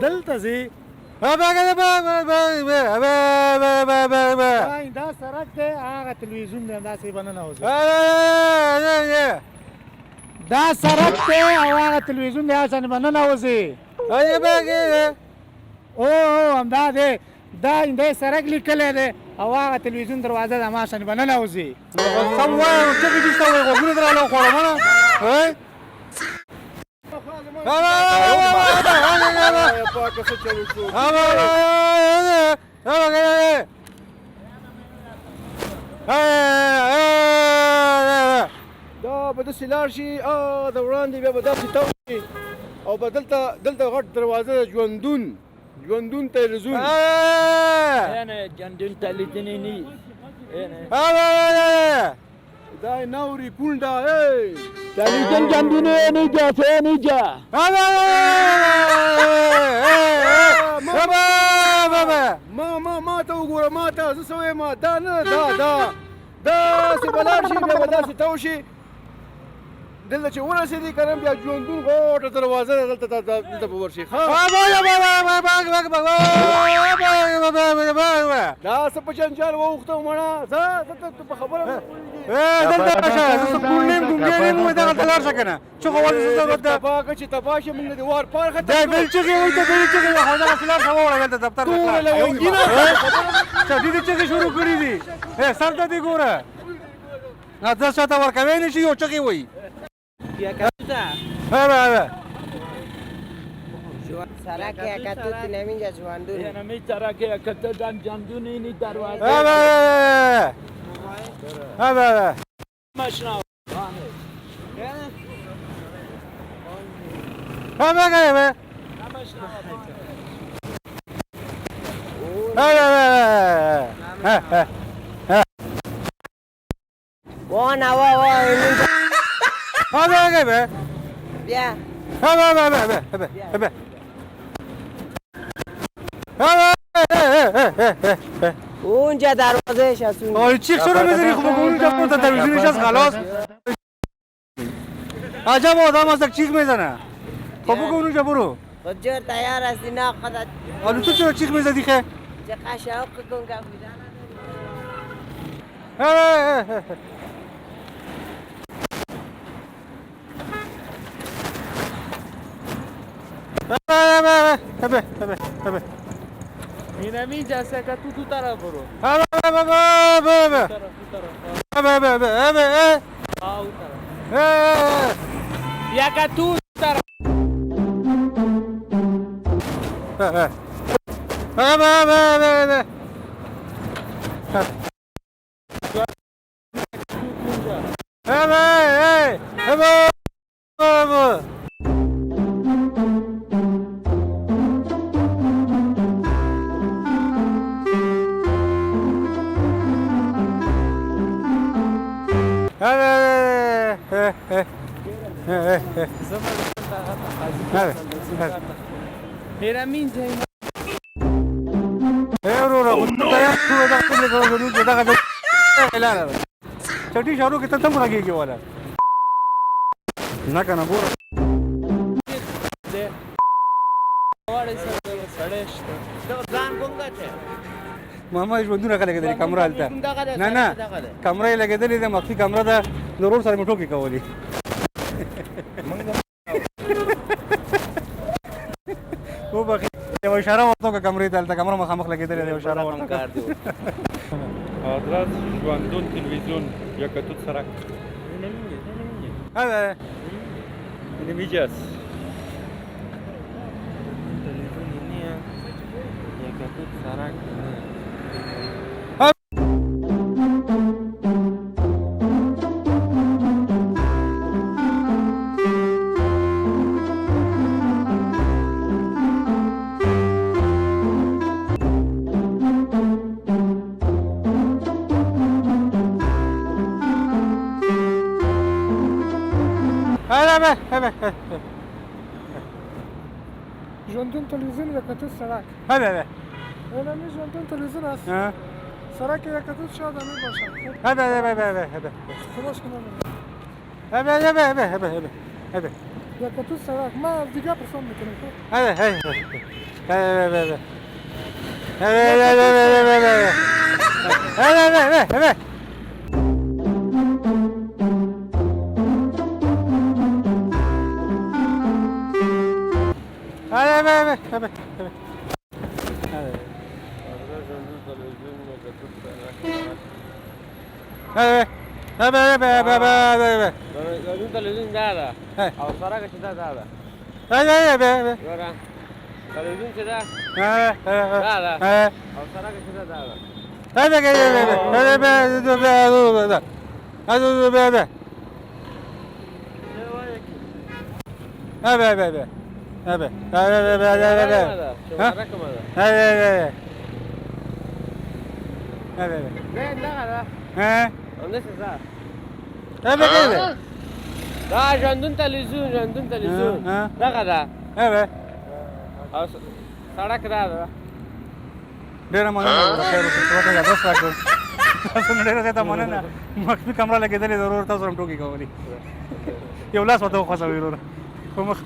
دلته ځي دا سړک دی هغه تلویزیون دی همداسې به ننوځي دا سړک دی او هغه تلویزیون دی هغسې به ننوځي او همدا دی دا دی سړک لیکلی دی او هغه تلویزیون دروازه د هماغه شانې به ننوځي سم وایه ټکي دې شته وایي غوږونه دې راله وخوړمه دا به داسې لاړ شي د وړاندې بیا به داسې تاو شي او به دلته غټ دروازه ده ژوندون تلویزیون ژوندون تلویزیون نیست دای نوری پوندا تلویزیون ژوندون نیجا ما ته وګوره ما ته زه څه وایم دا نه دا داسې به لاړ شي بیا به داسې تاو شي دلته چې ورسېدي که نه بیا ژوندون غوټه دروازه ده دلته به ورشي دا څه په جنجال واوښته مړه زه په خبره دلته راشه زه ګونډیم ګونګې دغلته لاړ شه که نه چغه ولې څه ضرورت ده تباه که چې تباه شي موږ د وار پار ختم دی بل چغې وایي ته بلې چغې خو دغسې لاړ شه ووړه دلته دفتر ټوله لونګینه شدیدې چغې شروع کړي دي سر ته دې ګوره زه چاته ورکوی نه شي یو چغې وایي سرک یکتوت نمینجا ژوندون نمی سرک یکتوت ژوندون اینی دروازه مشنا بیا اونجا دروازهش هست چیخ چرا میزنی خب اونجا پورتا تلویزیونش هست خلاص عجب آدم هست چیخ میزنه خب بگو اونجا برو خود جور تیار هستی نه خودت حالا تو چرا چیخ میزدی خیلی چه قشاق کن که اینجا که تو طرف برو یا که تو طرف پیرامین جایی چټي شارو کې ته تم راګيږي والا نه کنه ګور ځان څنګه ته ماما ژوندونه لګېدلې کمره هلته نه کمره یې لګېدلې ده مخفي کمره ده ضرور سره مې ټوکې کولې وبخښئ یو اشاره ورته وکړه کمرې ته هلته کمره مخامخ لګېدلې ده یو اشاره ورته آدرس ژوندون تلویزیون یکتوت سرک اینمیجاست یکتوت سرک ژوندون تلویزیون یکتوت سرک اینمی ژوندون تلویزیون است سرک یکتوت شاید همی باشد خلاص کنم لکه تو سړک ما دیګه پر سم میکنم ژوندون تلویزیون دا ده او سړک چې دا ده ګوره تلویزیون چې ده دا ده او سړک چې ده دا ژوندون تلویزیون دغه ده او سړک دا ده ډېره مننه د خیر وکړې ادرس راکړو تاسو نه ډېره زیاته مننه مخفي کمره لګېدلې ضرور تاسو هم ټوکې کولې یو لاس ورته وخوځوئ وروره خو مخ